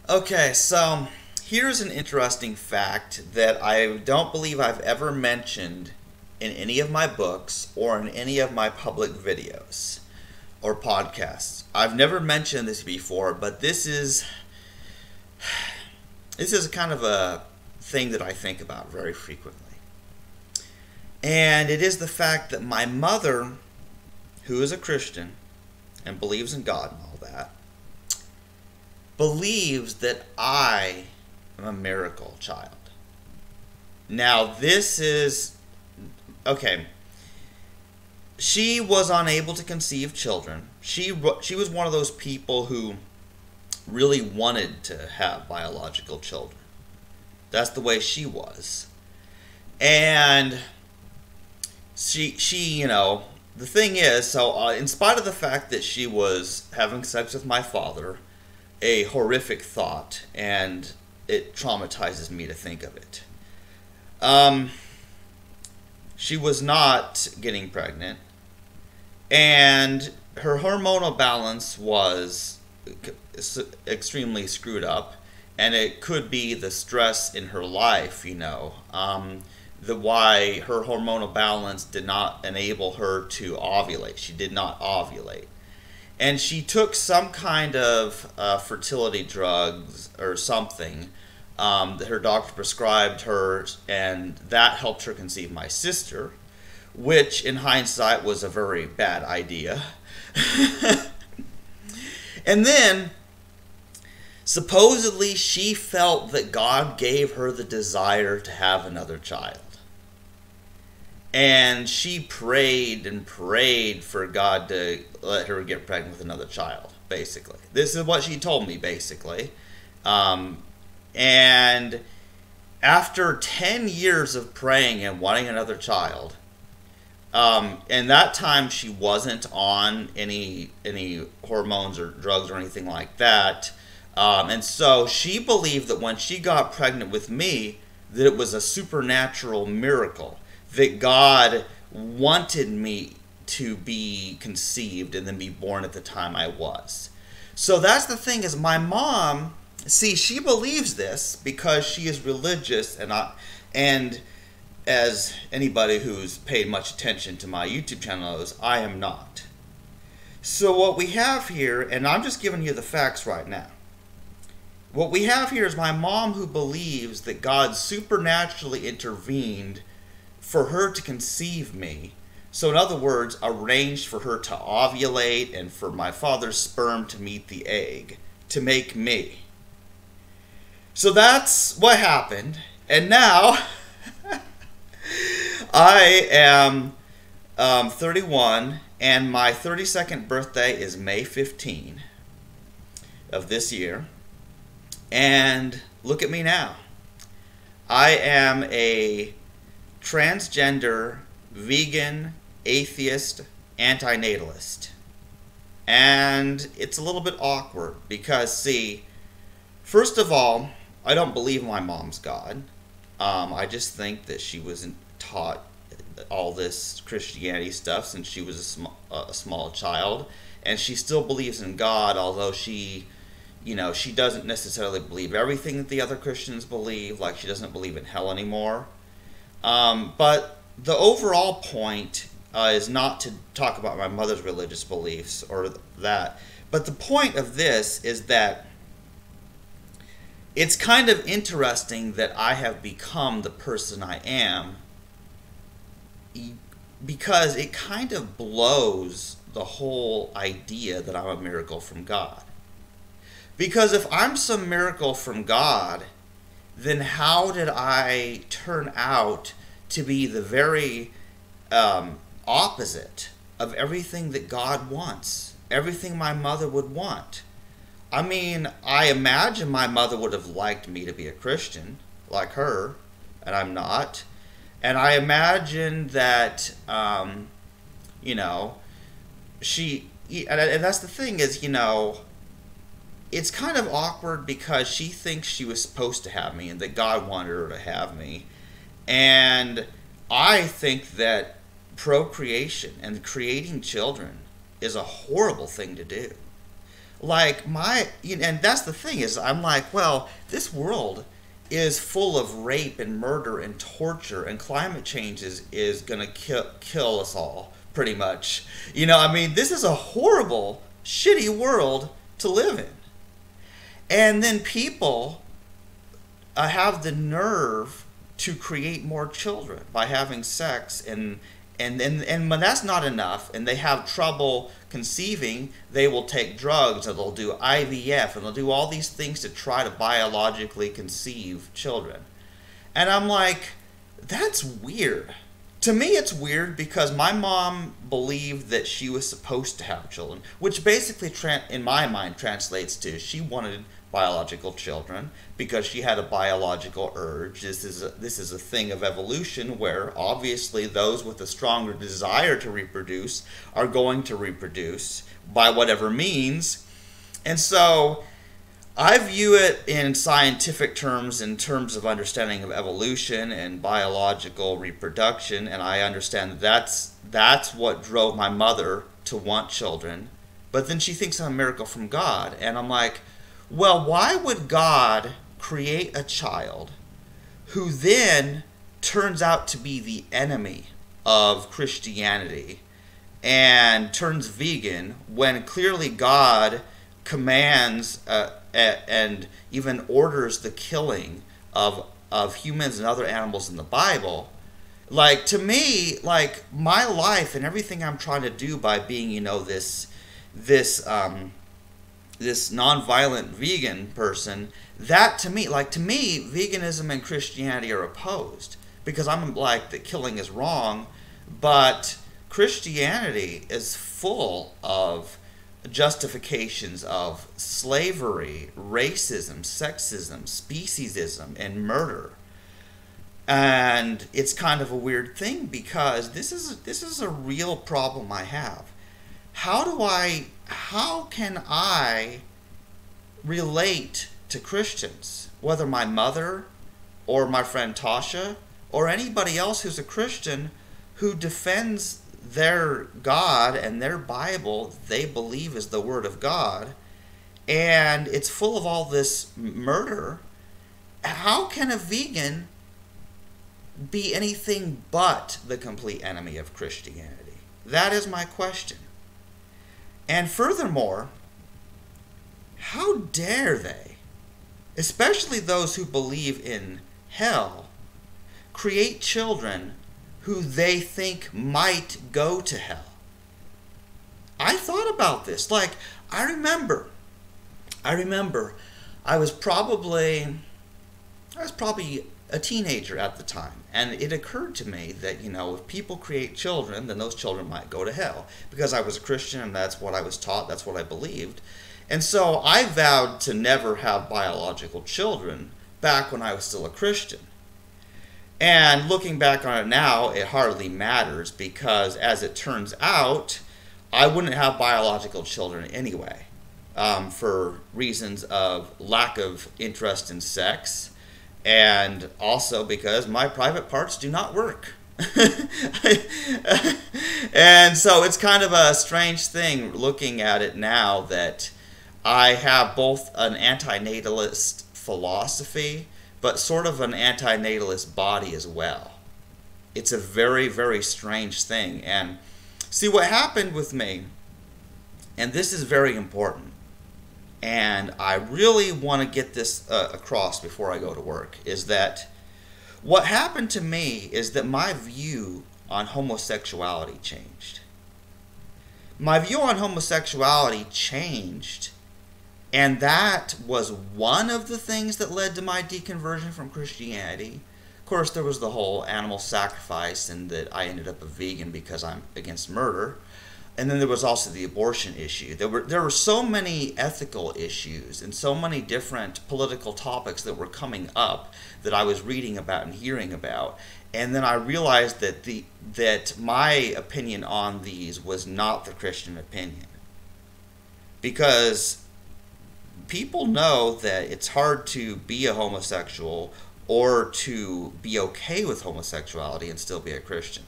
Okay, so here's an interesting fact that I don't believe I've ever mentioned in any of my books or in any of my public videos or podcasts. I've never mentioned this before, but this is kind of a thing that I think about very frequently. And it is the fact that my mother, who is a Christian and believes in God and all that, believes that I am a miracle child. Now, this is okay. She was unable to conceive children. She was one of those people who really wanted to have biological children. That's the way she was. And she, the thing is, so in spite of the fact that she was having sex with my father, a horrific thought, and it traumatizes me to think of it. Um, she was not getting pregnant, and her hormonal balance was extremely screwed up, and it could be the stress in her life, the why her hormonal balance did not enable her to ovulate. She did not ovulate. And she took some kind of fertility drugs or something that her doctor prescribed her, and that helped her conceive my sister, which in hindsight was a very bad idea. And then, supposedly, she felt that God gave her the desire to have another child. And she prayed and prayed for God to let her get pregnant with another child, basically. This is what she told me, basically. And after 10 years of praying and wanting another child, and that time she wasn't on any hormones or drugs or anything like that. And so she believed that when she got pregnant with me, that it was a supernatural miracle, that God wanted me to be conceived and then be born at the time I was. So that's the thing, is my mom, see, she believes this because she is religious, and as anybody who's paid much attention to my YouTube channel knows, I am not. So what we have here, and I'm just giving you the facts right now. What we have here is my mom, who believes that God supernaturally intervened for her to conceive me. So in other words, arranged for her to ovulate and for my father's sperm to meet the egg to make me. So that's what happened. And now I am 31, and my 32nd birthday is May 15 of this year. And look at me now. I am a transgender, vegan, atheist, antinatalist. And it's a little bit awkward because, see, first of all, I don't believe my mom's God. I just think that she wasn't taught all this Christianity stuff since she was a small child. And she still believes in God, although she doesn't necessarily believe everything that the other Christians believe. Like, she doesn't believe in hell anymore. But the overall point is not to talk about my mother's religious beliefs or that. But the point of this is that it's kind of interesting that I have become the person I am, because it kind of blows the whole idea that I'm a miracle from God. Because if I'm some miracle from God, then how did I turn out to be the very opposite of everything that God wants, everything my mother would want? I mean, I imagine my mother would have liked me to be a Christian like her, and I'm not. And I imagine that, she, and that's the thing is, it's kind of awkward because she thinks she was supposed to have me and that God wanted her to have me. And I think that procreation and creating children is a horrible thing to do. like and that's the thing is, I'm like, well, this world is full of rape and murder and torture, and climate change is gonna kill us all pretty much. I mean, this is a horrible, shitty world to live in. And then people have the nerve to create more children by having sex, and when that's not enough and they have trouble conceiving, they will take drugs, or they'll do IVF, and they'll do all these things to try to biologically conceive children. And I'm like, that's weird. To me, it's weird because my mom believed that she was supposed to have children, which basically, in my mind, translates to she wanted biological children because she had a biological urge. This is a thing of evolution where obviously those with a stronger desire to reproduce are going to reproduce by whatever means. And so I view it in scientific terms, in terms of understanding of evolution and biological reproduction, and I understand that's what drove my mother to want children. But then she thinks I'm a miracle from God, and I'm like, well, why would God create a child who then turns out to be the enemy of Christianity and turns vegan when clearly God commands and even orders the killing of humans and other animals in the Bible? Like, to me, like, my life and everything I'm trying to do by being, this non-violent vegan person, that to me, veganism and Christianity are opposed, because I'm like that killing is wrong, but Christianity is full of justifications of slavery, racism, sexism, speciesism, and murder. And it's kind of a weird thing because this is a real problem I have. How can I relate to Christians, whether my mother or my friend Tasha or anybody else who's a Christian who defends their God and their Bible they believe is the Word of God, and it's full of all this murder? How can a vegan be anything but the complete enemy of Christianity? That is my question. And furthermore, how dare they, especially those who believe in hell, create children who they think might go to hell? I thought about this. Like, I remember I was probably a teenager at the time, and it occurred to me that, if people create children, then those children might go to hell, because I was a Christian and that's what I was taught, that's what I believed. And so I vowed to never have biological children back when I was still a Christian. And looking back on it now, it hardly matters, because as it turns out, I wouldn't have biological children anyway, for reasons of lack of interest in sex, and also because my private parts do not work. And so it's kind of a strange thing looking at it now that I have both an antinatalist philosophy, but sort of an antinatalist body as well. It's a very, very strange thing. And see, what happened with me, and this is very important, and I really want to get this across before I go to work, is that what happened to me is that my view on homosexuality changed. My view on homosexuality changed, and that was one of the things that led to my deconversion from Christianity. Of course, there was the whole animal sacrifice, and that I ended up a vegan because I'm against murder. And then there was also the abortion issue. There were so many ethical issues and so many different political topics that were coming up that I was reading about and hearing about. And then I realized that my opinion on these was not the Christian opinion. Because people know that it's hard to be a homosexual or to be okay with homosexuality and still be a Christian.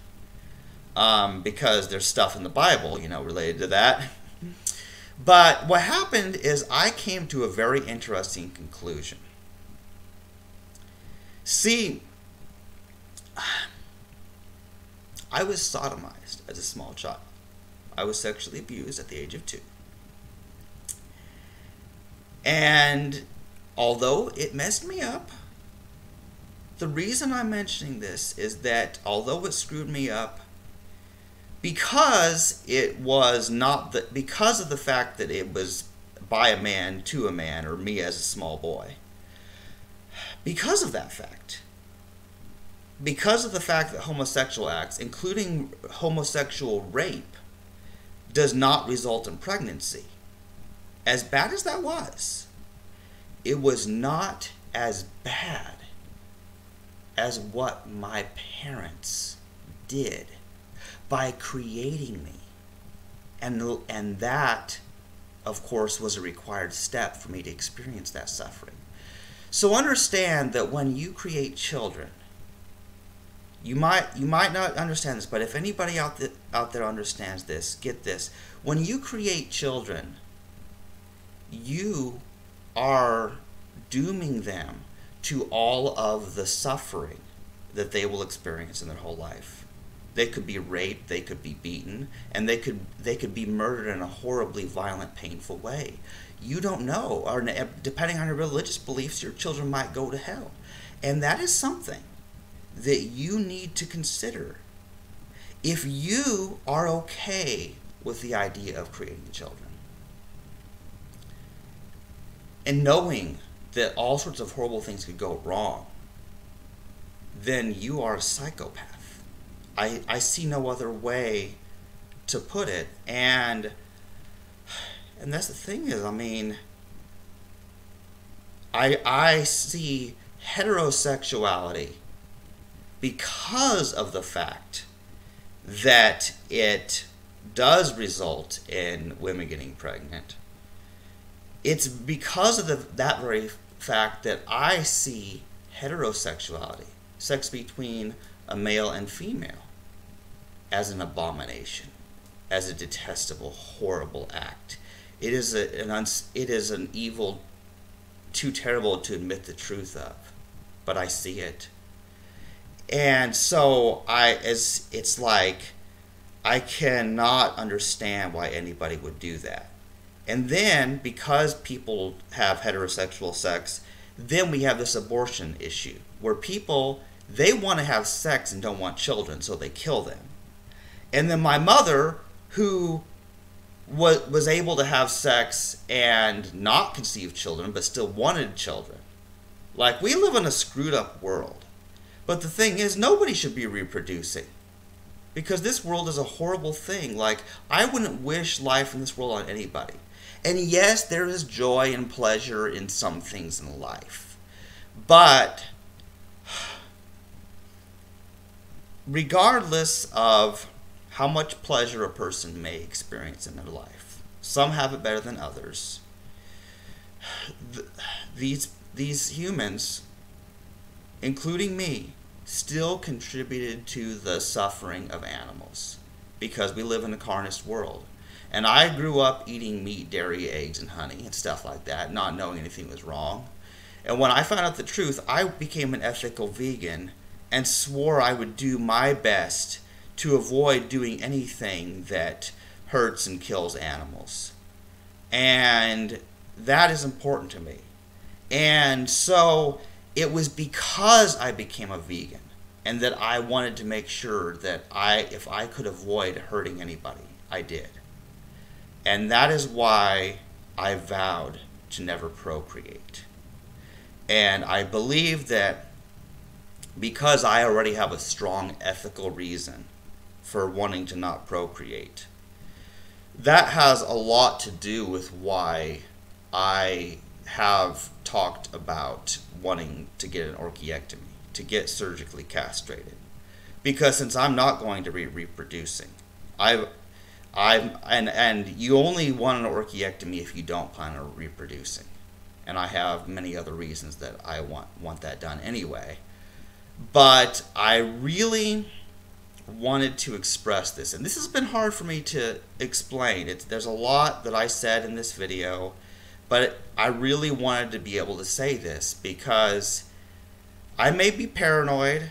Because there's stuff in the Bible, related to that. But what happened is I came to a very interesting conclusion. See, I was sodomized as a small child. I was sexually abused at the age of 2. And although it messed me up, the reason I'm mentioning this is that although it screwed me up, because it was not the, because of the fact that it was by a man to a man, or me as a small boy, because of that fact, because of the fact that homosexual acts, including homosexual rape, does not result in pregnancy, as bad as that was, it was not as bad as what my parents did by creating me. And that, of course, was a required step for me to experience that suffering. So understand that when you create children, you might not understand this, but if anybody out there understands this, get this. When you create children, you are dooming them to all of the suffering that they will experience in their whole life. They could be raped, they could be beaten, and they could be murdered in a horribly violent, painful way. You don't know, or depending on your religious beliefs, your children might go to hell. And that is something that you need to consider if you are okay with the idea of creating children. And knowing that all sorts of horrible things could go wrong, then you are a psychopath. I see no other way to put it. And that's the thing is, I mean, I see heterosexuality because of the fact that it does result in women getting pregnant. It's because of that very fact that I see heterosexuality, sex between a male and female, as an abomination, as a detestable, horrible act. It is an evil too terrible to admit the truth of, but I see it. And so it's like I cannot understand why anybody would do that. And then because people have heterosexual sex, then we have this abortion issue where people, they want to have sex and don't want children, so they kill them. And then my mother, who was able to have sex and not conceive children, but still wanted children. Like, we live in a screwed up world. But the thing is, nobody should be reproducing. Because this world is a horrible thing. Like, I wouldn't wish life in this world on anybody. And yes, there is joy and pleasure in some things in life. But regardless of how much pleasure a person may experience in their life, some have it better than others. These humans, including me, still contributed to the suffering of animals because we live in a carnist world. And I grew up eating meat, dairy, eggs, and honey and stuff like that, not knowing anything was wrong. And when I found out the truth, I became an ethical vegan and swore I would do my best to avoid doing anything that hurts and kills animals. And that is important to me. And so it was because I became a vegan and that I wanted to make sure that if I could avoid hurting anybody, I did. And that is why I vowed to never procreate. And I believe that because I already have a strong ethical reason for wanting to not procreate, that has a lot to do with why I have talked about wanting to get an orchiectomy, to get surgically castrated. Because since I'm not going to be reproducing, and you only want an orchiectomy if you don't plan on reproducing. And I have many other reasons that I want that done anyway. But I really wanted to express this, and this has been hard for me to explain. There's a lot that I said in this video, but I really wanted to be able to say this because I may be paranoid,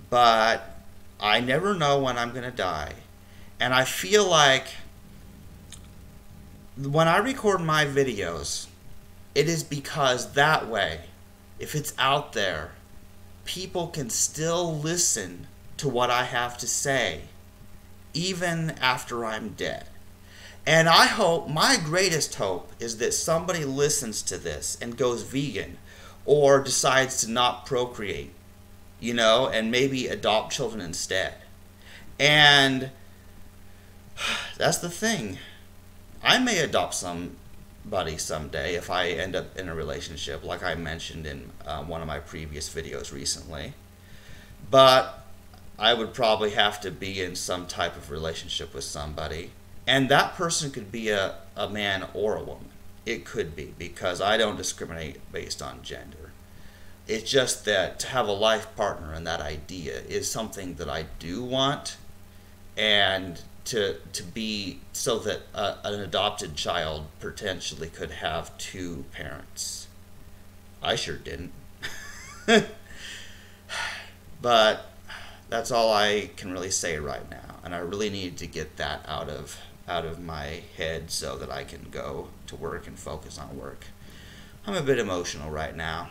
but I never know when I'm going to die. And I feel like when I record my videos, it is because that way, if it's out there, people can still listen to what I have to say, even after I'm dead. And I hope, my greatest hope, is that somebody listens to this and goes vegan, or decides to not procreate, and maybe adopt children instead. And that's the thing. I may adopt somebody someday if I end up in a relationship, like I mentioned in one of my previous videos recently. But I would probably have to be in some type of relationship with somebody. And that person could be a man or a woman. It could be, because I don't discriminate based on gender. It's just that to have a life partner and that idea is something that I do want, and to be so that an adopted child potentially could have two parents. I sure didn't. But that's all I can really say right now, and I really need to get that out of my head so that I can go to work and focus on work. I'm a bit emotional right now.